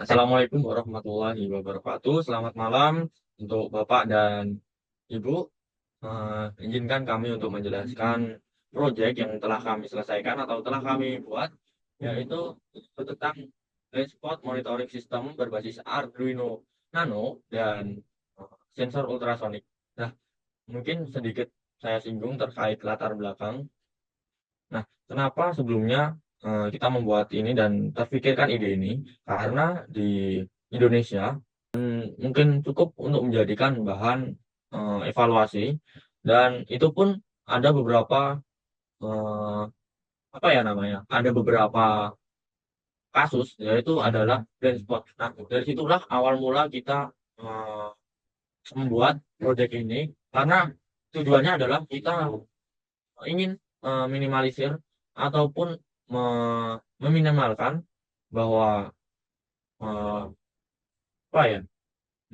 Assalamualaikum warahmatullahi wabarakatuh. Selamat malam untuk Bapak dan Ibu. Izinkan kami untuk menjelaskan proyek yang telah kami selesaikan atau telah kami buat, yaitu tentang Spot Monitoring System berbasis Arduino Nano dan sensor ultrasonik. Nah, mungkin sedikit saya singgung terkait latar belakang. Nah, kenapa sebelumnya kita membuat ini dan terfikirkan ide ini? Karena di Indonesia mungkin cukup untuk menjadikan bahan evaluasi, dan itu pun ada beberapa eh, apa ya namanya? Ada beberapa kasus, yaitu adalah blind spot. Nah, dari situlah awal mula kita eh, membuat proyek ini, karena tujuannya adalah kita ingin minimalisir ataupun meminimalkan bahwa eh, apa ya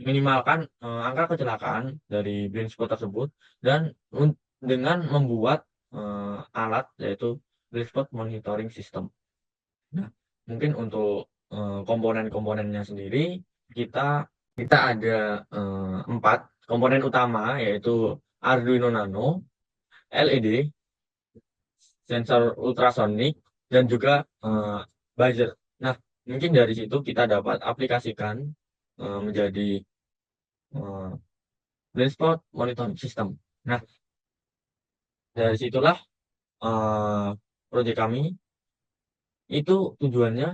minimalkan angka kecelakaan dari blind spot tersebut, dan dengan membuat alat yaitu blind spot monitoring system. Nah, mungkin untuk komponen-komponennya sendiri, kita kita ada empat komponen utama, yaitu Arduino Nano, LED, sensor ultrasonik, dan juga buzzer. Nah, mungkin dari situ kita dapat aplikasikan menjadi eh, blind spot monitoring system. Nah, dari situlah eh, proyek kami itu tujuannya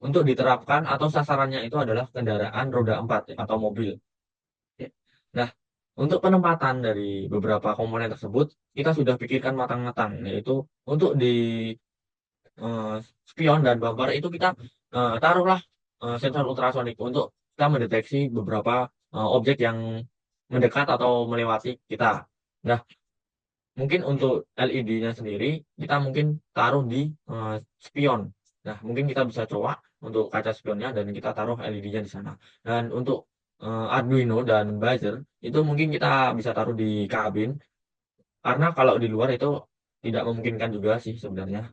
untuk diterapkan atau sasarannya itu adalah kendaraan roda 4 ya, atau mobil. Nah, untuk penempatan dari beberapa komponen tersebut, kita sudah pikirkan matang-matang, yaitu untuk di eh, spion dan bumper itu kita taruhlah sensor ultrasonik untuk kita mendeteksi beberapa objek yang mendekat atau melewati kita. Nah, mungkin untuk LED-nya sendiri kita mungkin taruh di spion. Nah, mungkin kita bisa coba untuk kaca spionnya dan kita taruh LED-nya di sana. Dan untuk Arduino dan buzzer itu mungkin kita bisa taruh di kabin, karena kalau di luar itu tidak memungkinkan juga sih sebenarnya.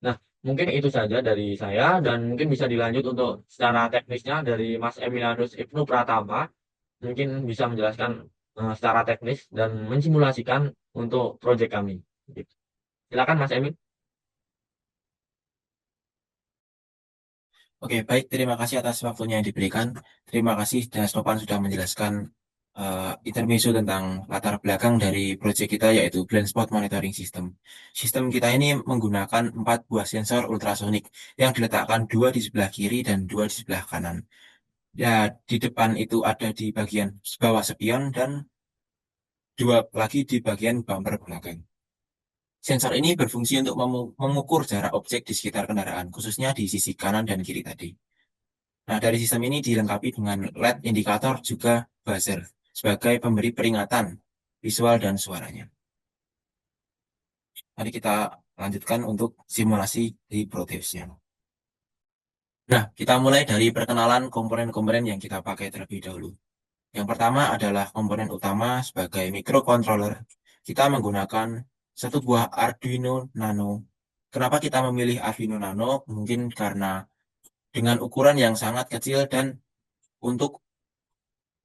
Nah, mungkin itu saja dari saya, dan mungkin bisa dilanjut untuk secara teknisnya dari Mas Emilianus Ibnu Pratama. Mungkin bisa menjelaskan secara teknis dan mensimulasikan untuk proyek kami. Gitu. Silakan Mas Emil. Oke, baik. Terima kasih atas waktunya yang diberikan. Terima kasih Mas Nopan sudah menjelaskan intermezzo tentang latar belakang dari proyek kita yaitu Blind Spot Monitoring System. Sistem kita ini menggunakan 4 buah sensor ultrasonik yang diletakkan 2 di sebelah kiri dan 2 di sebelah kanan. Ya, di depan itu ada di bagian bawah spion dan 2 lagi di bagian bumper belakang. Sensor ini berfungsi untuk mengukur jarak objek di sekitar kendaraan, khususnya di sisi kanan dan kiri tadi. Nah, dari sistem ini dilengkapi dengan LED indikator juga buzzer sebagai pemberi peringatan visual dan suaranya. Mari kita lanjutkan untuk simulasi di Proteusnya. Nah, kita mulai dari perkenalan komponen-komponen yang kita pakai terlebih dahulu. Yang pertama adalah komponen utama sebagai microcontroller. Kita menggunakan satu buah Arduino Nano. Kenapa kita memilih Arduino Nano? Mungkin karena dengan ukuran yang sangat kecil dan untuk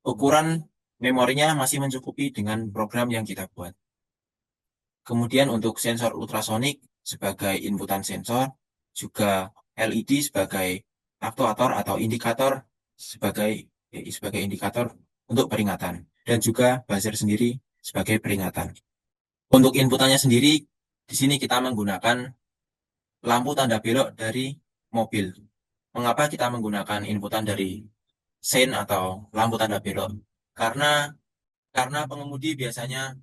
ukuran memorinya masih mencukupi dengan program yang kita buat. Kemudian untuk sensor ultrasonik sebagai inputan sensor, juga LED sebagai aktuator atau indikator sebagai indikator untuk peringatan, dan juga buzzer sendiri sebagai peringatan. Untuk inputannya sendiri, di sini kita menggunakan lampu tanda belok dari mobil. Mengapa kita menggunakan inputan dari sein atau lampu tanda belok? Karena pengemudi biasanya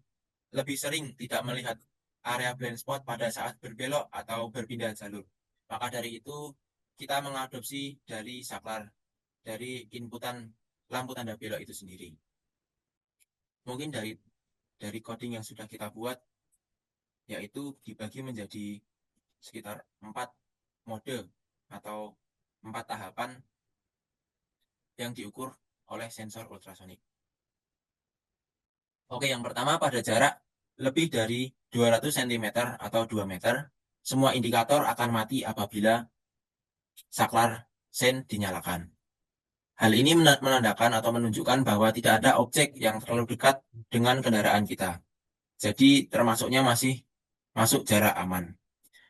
lebih sering tidak melihat area blind spot pada saat berbelok atau berpindah jalur. Maka dari itu, kita mengadopsi dari saklar, dari inputan lampu tanda belok itu sendiri. Mungkin dari coding yang sudah kita buat, yaitu dibagi menjadi sekitar 4 mode atau 4 tahapan yang diukur oleh sensor ultrasonik. Oke, yang pertama pada jarak lebih dari 200 cm atau 2 meter, semua indikator akan mati apabila saklar sein dinyalakan. Hal ini menandakan atau menunjukkan bahwa tidak ada objek yang terlalu dekat dengan kendaraan kita. Jadi termasuknya masih masuk jarak aman.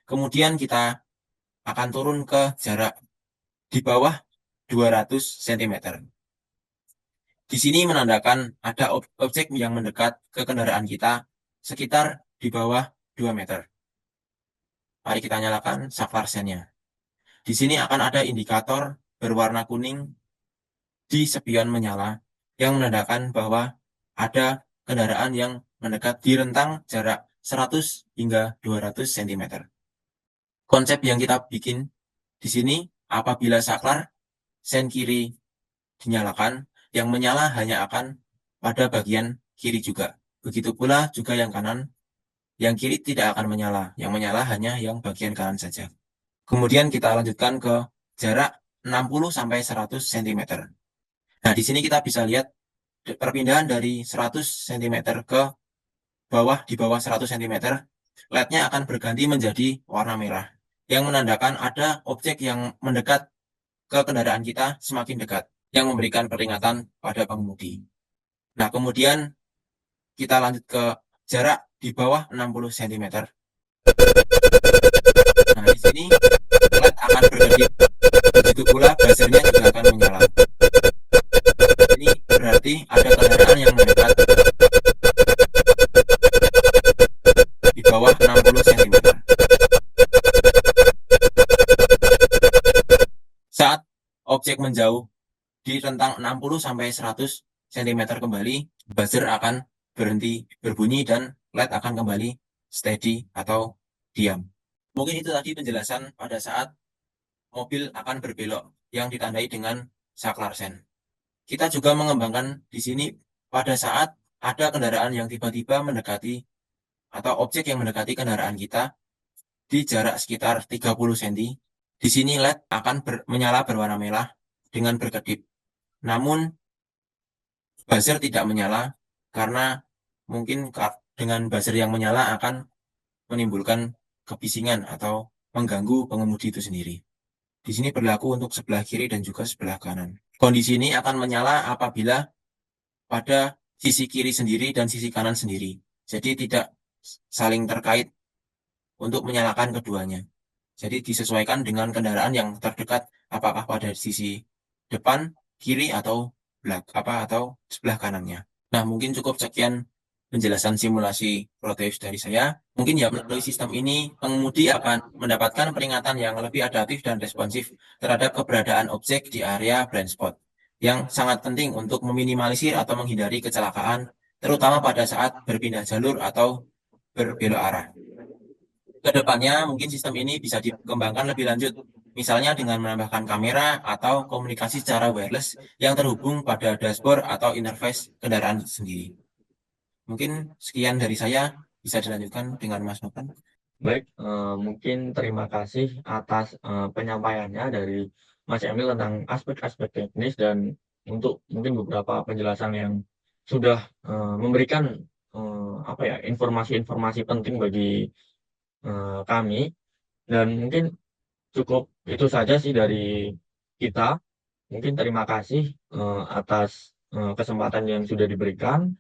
Kemudian kita akan turun ke jarak di bawah 200 cm. Di sini menandakan ada objek yang mendekat ke kendaraan kita sekitar di bawah 2 meter. Mari kita nyalakan saklar sein-nya. Di sini akan ada indikator berwarna kuning di spion menyala yang menandakan bahwa ada kendaraan yang mendekat di rentang jarak 100 hingga 200 cm. Konsep yang kita bikin di sini, apabila saklar sein kiri dinyalakan, yang menyala hanya akan pada bagian kiri juga. Begitu pula juga yang kanan, yang kiri tidak akan menyala. Yang menyala hanya yang bagian kanan saja. Kemudian kita lanjutkan ke jarak 60-100 cm. Nah, di sini kita bisa lihat perpindahan dari 100 cm ke bawah, di bawah 100 cm, LED-nya akan berganti menjadi warna merah, yang menandakan ada objek yang mendekat ke kendaraan kita semakin dekat, yang memberikan peringatan pada pengemudi. Nah, kemudian kita lanjut ke jarak di bawah 60 cm. Nah, di sini LED akan berkedip, begitu pula buzzernya juga akan menyala. Ini berarti ada kendaraan yang mendekat di bawah 60 cm. Saat objek menjauh di rentang 60-100 cm kembali, buzzer akan berhenti berbunyi dan LED akan kembali steady atau diam. Mungkin itu tadi penjelasan pada saat mobil akan berbelok yang ditandai dengan saklar sein. Kita juga mengembangkan di sini pada saat ada kendaraan yang tiba-tiba mendekati atau objek yang mendekati kendaraan kita di jarak sekitar 30 cm. Di sini LED akan menyala berwarna merah dengan berkedip. Namun buzzer tidak menyala karena mungkin dengan buzzer yang menyala akan menimbulkan kebisingan atau mengganggu pengemudi itu sendiri. Di sini berlaku untuk sebelah kiri dan juga sebelah kanan. Kondisi ini akan menyala apabila pada sisi kiri sendiri dan sisi kanan sendiri. Jadi tidak saling terkait untuk menyalakan keduanya. Jadi disesuaikan dengan kendaraan yang terdekat, apakah pada sisi depan, kiri, atau atau sebelah kanannya. Nah, mungkin cukup sekian penjelasan simulasi Proteus dari saya. Mungkin ya melalui sistem ini, pengemudi akan mendapatkan peringatan yang lebih adaptif dan responsif terhadap keberadaan objek di area blind spot, yang sangat penting untuk meminimalisir atau menghindari kecelakaan, terutama pada saat berpindah jalur atau berbelok arah. Kedepannya mungkin sistem ini bisa dikembangkan lebih lanjut, misalnya dengan menambahkan kamera atau komunikasi secara wireless yang terhubung pada dashboard atau interface kendaraan sendiri. Mungkin sekian dari saya, bisa dilanjutkan dengan Mas Novan. Baik, mungkin terima kasih atas penyampaiannya dari Mas Emil tentang aspek-aspek teknis dan untuk mungkin beberapa penjelasan yang sudah memberikan apa ya informasi-informasi penting bagi kami dan mungkin cukup itu saja sih dari kita. Mungkin terima kasih atas kesempatan yang sudah diberikan.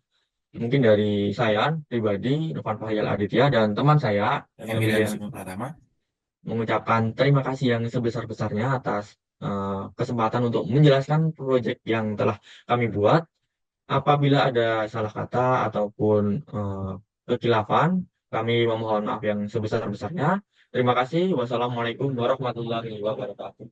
Mungkin dari saya pribadi, Novan Fahyal Aditya dan teman saya Emilianus Emilian Simo Pratama. mengucapkan terima kasih yang sebesar-besarnya atas kesempatan untuk menjelaskan proyek yang telah kami buat. Apabila ada salah kata ataupun kekhilafan, kami memohon maaf yang sebesar-besarnya. Terima kasih. Wassalamualaikum warahmatullahi wabarakatuh.